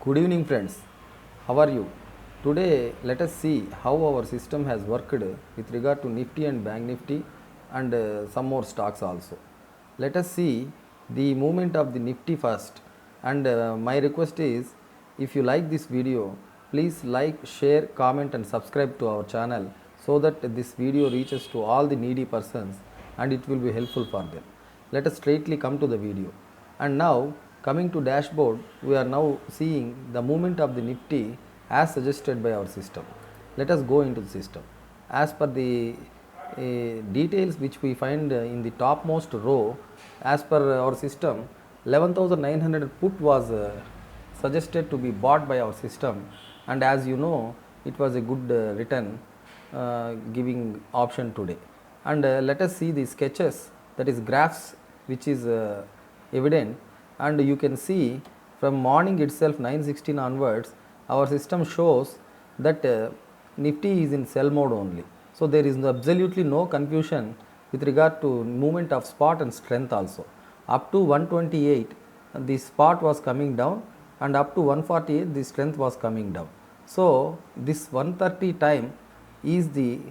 Good evening, friends. How are you? Today, let us see how our system has worked with regard to Nifty and Bank Nifty and some more stocks also. Let us see the movement of the Nifty first. And my request is, if you like this video, please like, share, comment, and subscribe to our channel so that this video reaches to all the needy persons and it will be helpful for them. Let us straightly come to the video. And now coming to dashboard, we are now seeing the movement of the Nifty as suggested by our system. Let us go into the system. As per the details which we find in the topmost row, as per our system, 11,900 put was suggested to be bought by our system, and as you know, it was a good return giving option today. And let us see the sketches, that is graphs, which is evident, and you can see from morning itself 9:16 onwards our system shows that Nifty is in sell mode only. So there is absolutely no confusion with regard to movement of spot and strength also. Up to 128 the spot was coming down, and up to 148 the strength was coming down. So this 130 time is the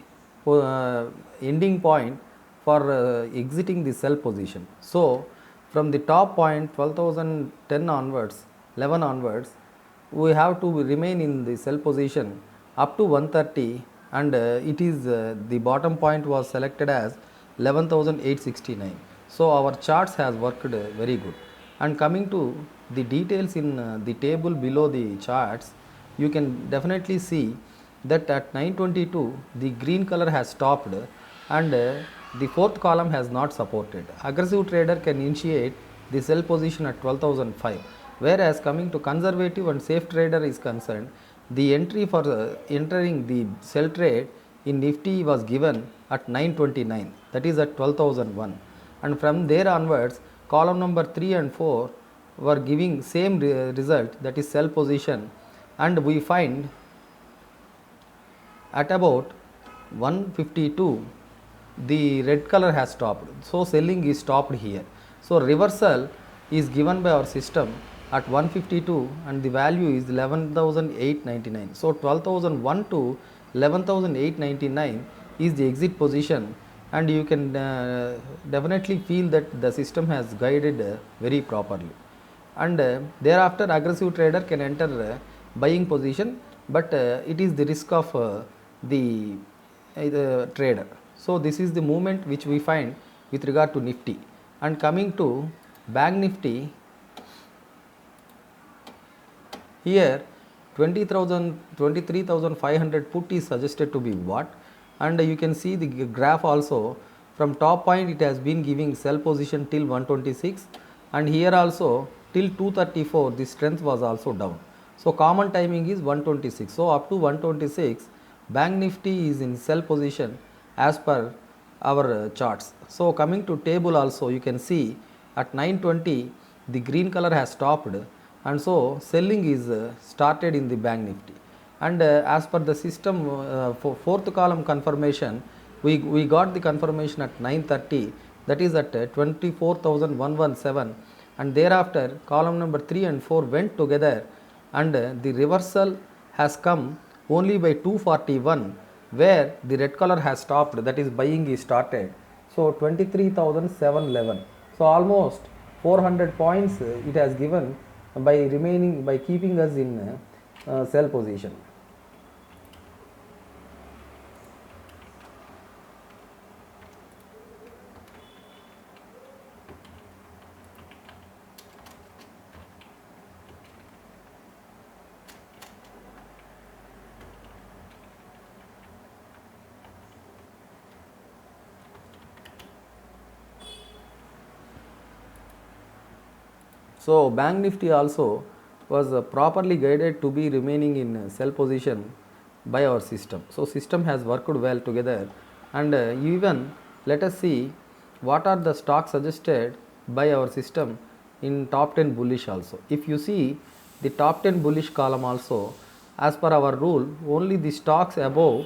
ending point for exiting the sell position. So from the top point 12,010 onwards, 11 onwards, we have to remain in the sell position up to 130, and it is the bottom point was selected as 11,869. So our charts has worked very good. And coming to the details in the table below the charts, you can definitely see that at 9:22 the green color has stopped, and the fourth column has not supported. Aggressive trader can initiate the sell position at 12,005, whereas coming to conservative and safe trader is concerned, the entry for entering the sell trade in Nifty was given at 9:29, that is at 12,001, and from there onwards column number 3 and 4 were giving same result, that is sell position, and we find at about 152 the red color has stopped, so selling is stopped here. So reversal is given by our system at 152, and the value is 11,899. So 12,001 to 11,899 is the exit position, and you can definitely feel that the system has guided very properly. And thereafter aggressive trader can enter buying position, but it is the risk of the trader. So this is the movement which we find with regard to Nifty. And coming to Bank Nifty, here 23,500 put is suggested to be bought, and you can see the graph also. From top point it has been giving sell position till 126, and here also till 234 the strength was also down. So common timing is 126. So up to 126 Bank Nifty is in sell position as per our charts. So coming to table also, you can see at 9:20 the green color has stopped, and so selling is started in the Bank Nifty. And as per the system for fourth column confirmation, we got the confirmation at 9:30, that is at 24,117, and thereafter column number 3 and 4 went together, and the reversal has come only by 241, where the red color has stopped, that is buying is started. So 23,711. So almost 400 points it has given by keeping us in sell position. So Bank Nifty also was properly guided to be remaining in sell position by our system. So system has worked well together, and even let us see what are the stocks suggested by our system in top 10 bullish also. If you see the top 10 bullish column also, as per our rule, only the stocks above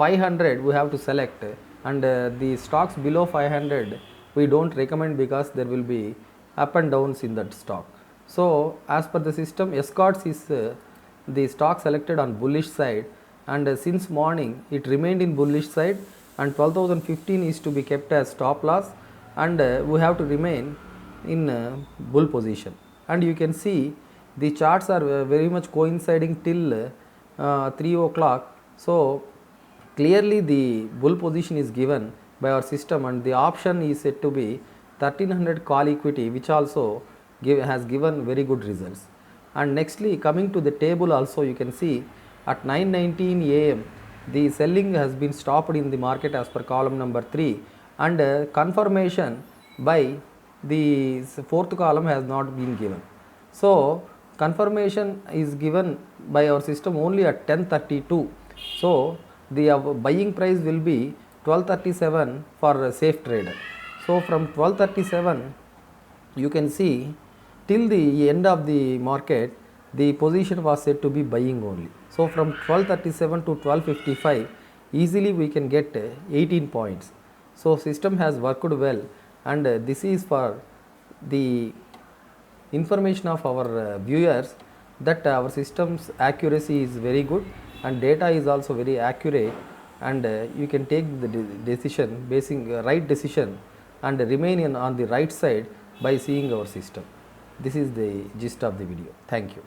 500 we have to select, and the stocks below 500 we don't recommend because there will be up and downs in that stock. So as per the system, Escorts is the stock selected on bullish side, and since morning it remained in bullish side, and 12,015 is to be kept as stop loss, and we have to remain in bull position. And you can see the charts are very much coinciding till 3 o'clock. So clearly the bull position is given by our system, and the option is said to be 1300 call equity, which also has given very good results. And nextly, coming to the table, also you can see at 9:19 am the selling has been stopped in the market as per column number 3, and confirmation by the fourth column has not been given. So confirmation is given by our system only at 10:32. So the buying price will be 1237 for a safe trader. So from 1237 you can see till the end of the market the position was said to be buying only. So from 1237 to 1255 easily we can get 18 points. So system has worked well, and this is for the information of our viewers that our system's accuracy is very good, and data is also very accurate, and you can take the decision basing right decision and remain on the right side by seeing our system. This is the gist of the video. Thank you.